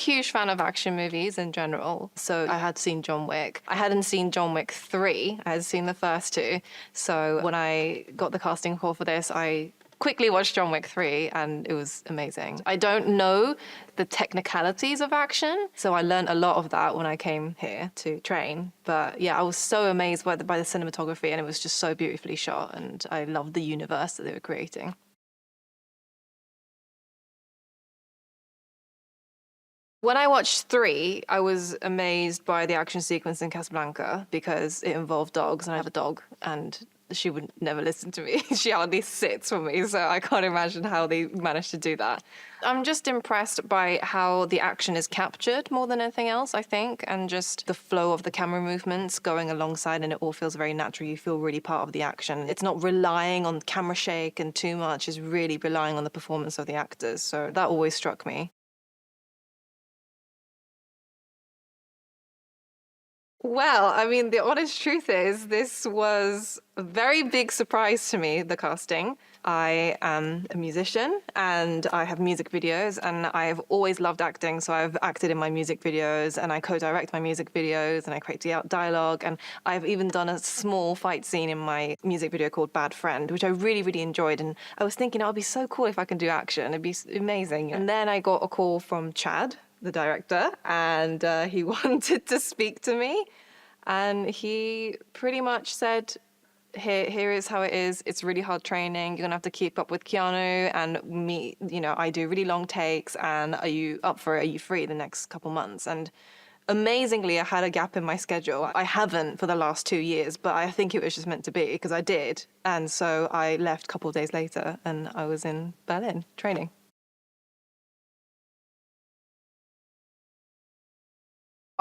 Huge fan of action movies in general. So I had seen John Wick. I hadn't seen John Wick 3. I had seen the first two. So when I got the casting call for this, I quickly watched John Wick 3 and it was amazing. I don't know the technicalities of action, so I learned a lot of that when I came here to train. But yeah, I was so amazed by the cinematography, and it was just so beautifully shot, and I loved the universe that they were creating. When I watched 3, I was amazed by the action sequence in Casablanca because it involved dogs, and I have a dog, and she would never listen to me. She hardly sits for me, so I can't imagine how they managed to do that. I'm just impressed by how the action is captured more than anything else, I think, and just the flow of the camera movements going alongside, and it all feels very natural. You feel really part of the action. It's not relying on camera shake and too much. It's really relying on the performance of the actors, so that always struck me. Well, I mean, the honest truth is, this was a very big surprise to me, the casting. I am a musician and I have music videos, and I've always loved acting. So I've acted in my music videos, and I co-direct my music videos, and I create dialogue. And I've even done a small fight scene in my music video called Bad Friend, which I really, really enjoyed. And I was thinking, oh, it'd be so cool if I can do action. It'd be amazing. And then I got a call from Chad, the director, and he wanted to speak to me. And he pretty much said, here is how it is. It's really hard training. You're gonna have to keep up with Keanu and me. You know, I do really long takes, and are you up for it? Are you free the next couple months? And amazingly, I had a gap in my schedule. I haven't for the last 2 years, but I think it was just meant to be because I did. And so I left a couple of days later, and I was in Berlin training.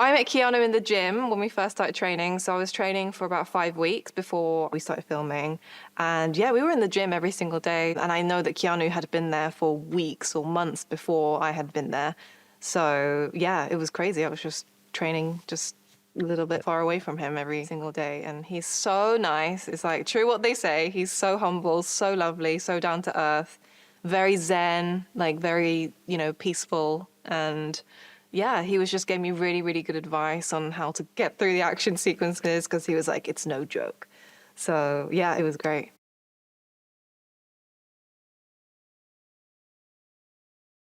I met Keanu in the gym when we first started training. So I was training for about 5 weeks before we started filming. And yeah, we were in the gym every single day. And I know that Keanu had been there for weeks or months before I had been there. So yeah, it was crazy. I was just training just a little bit far away from him every single day. And he's so nice. It's like true what they say. He's so humble, so lovely, so down to earth, very zen, like very, peaceful. And yeah, he was just gave me really, really good advice on how to get through the action sequences because he was like, it's no joke. So yeah, it was great.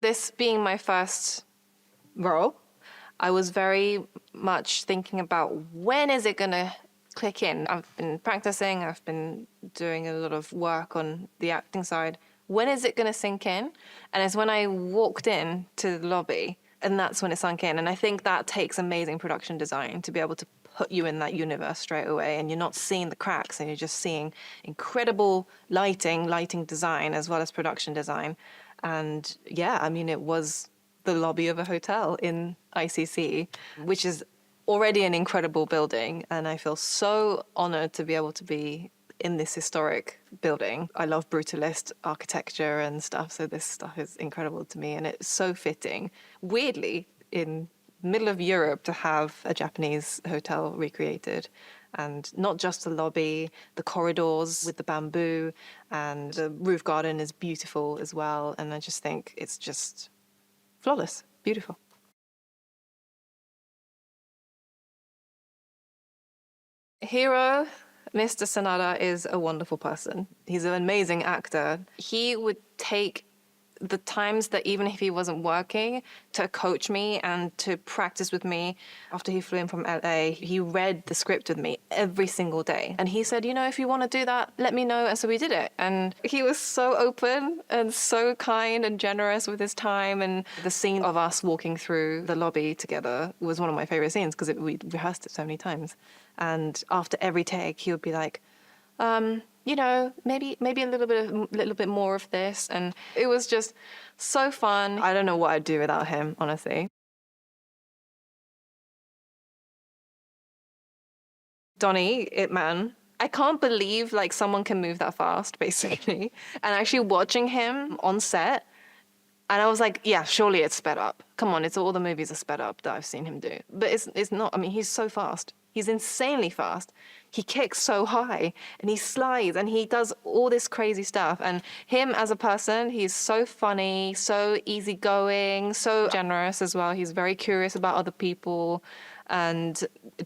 This being my first role, I was very much thinking about when is it gonna click in. I've been practicing, I've been doing a lot of work on the acting side. When is it gonna sink in? And it's when I walked in to the lobby, and that's when it sunk in. And I think that takes amazing production design to be able to put you in that universe straight away, and you're not seeing the cracks, and you're just seeing incredible lighting design, as well as production design. And yeah, I mean, it was the lobby of a hotel in ICC, which is already an incredible building. And I feel so honored to be able to be in this historic building. I love brutalist architecture and stuff, so this stuff is incredible to me, and it's so fitting. Weirdly, in middle of Europe to have a Japanese hotel recreated, and not just the lobby, the corridors with the bamboo, and the roof garden is beautiful as well. And I just think it's just flawless, beautiful. Hero, Mr. Sanada is a wonderful person. He's an amazing actor. He would take the times that even if he wasn't working to coach me and to practice with me. After he flew in from LA, he read the script with me every single day. And he said, if you want to do that, let me know. And so we did it. And he was so open and so kind and generous with his time. And the scene of us walking through the lobby together was one of my favorite scenes because we rehearsed it so many times. And after every take, he would be like, maybe a little bit more of this. And it was just so fun. I don't know what I'd do without him, honestly. Donnie, It Man. I can't believe someone can move that fast, basically. And actually watching him on set, and I was like, yeah, surely it's sped up. Come on, it's all the movies are sped up that I've seen him do. But it's not. I mean, he's so fast. He's insanely fast. he kicks so high and he slides and he does all this crazy stuff. And him as a person, he's so funny, so easygoing, so generous as well. He's very curious about other people. And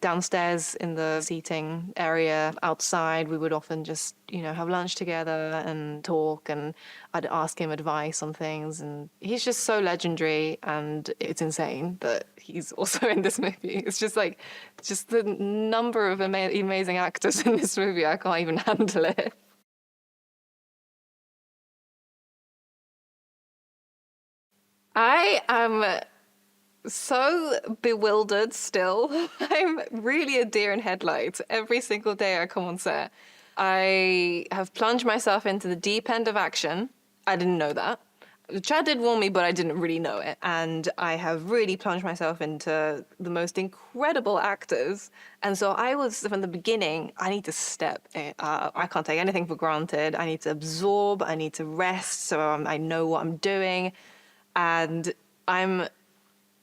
downstairs in the seating area outside, we would often just, have lunch together and talk, and I'd ask him advice on things. And he's just so legendary, and it's insane that he's also in this movie. It's just like, just the number of amazing actors in this movie, I can't even handle it. I am so bewildered still. I'm really a deer in headlights every single day I come on set. I have plunged myself into the deep end of action. I didn't know that. Chad did warn me, but I didn't really know it. And I have really plunged myself into the most incredible actors. And so I was, from the beginning, I need to step. I can't take anything for granted. I need to absorb. I need to rest so I know what I'm doing. And I'm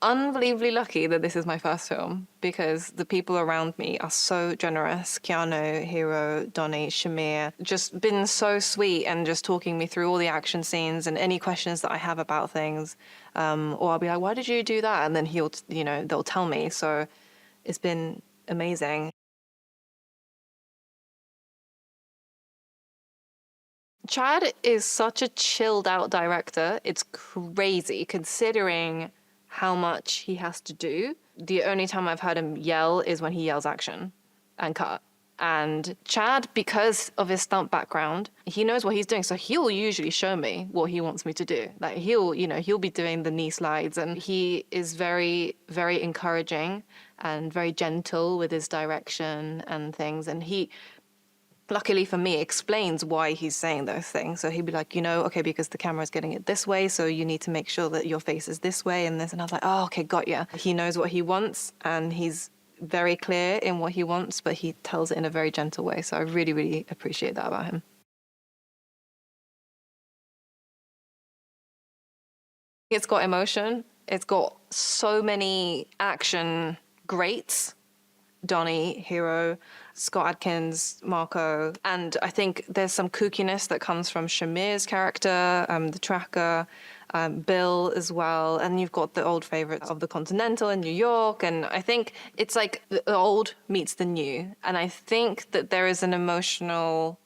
unbelievably lucky that this is my first film, because the people around me are so generous. Keanu, Hero, Donnie, Shamir, just been so sweet and just talking me through all the action scenes and any questions that I have about things. Or I'll be like, why did you do that? And then they'll tell me. So it's been amazing. Chad is such a chilled out director. It's crazy considering how much he has to do. The only time I've heard him yell is when he yells action and cut. And Chad, because of his stunt background, he knows what he's doing. So he'll usually show me what he wants me to do. Like he'll be doing the knee slides, and he is very, very encouraging and very gentle with his direction and things. And he, luckily for me, explains why he's saying those things. So he'd be like, okay, because the camera's getting it this way, so you need to make sure that your face is this way and this. And I was like, oh, okay, got ya. He knows what he wants, and he's very clear in what he wants, but he tells it in a very gentle way. So I really, really appreciate that about him. It's got emotion. It's got so many action greats. Donnie, Hero, Scott Adkins, Marco. And I think there's some kookiness that comes from Shamir's character, the tracker, Bill as well. And you've got the old favorites of the Continental in New York. And I think it's like the old meets the new. And I think that there is an emotional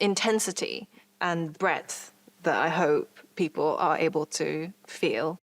intensity and breadth that I hope people are able to feel.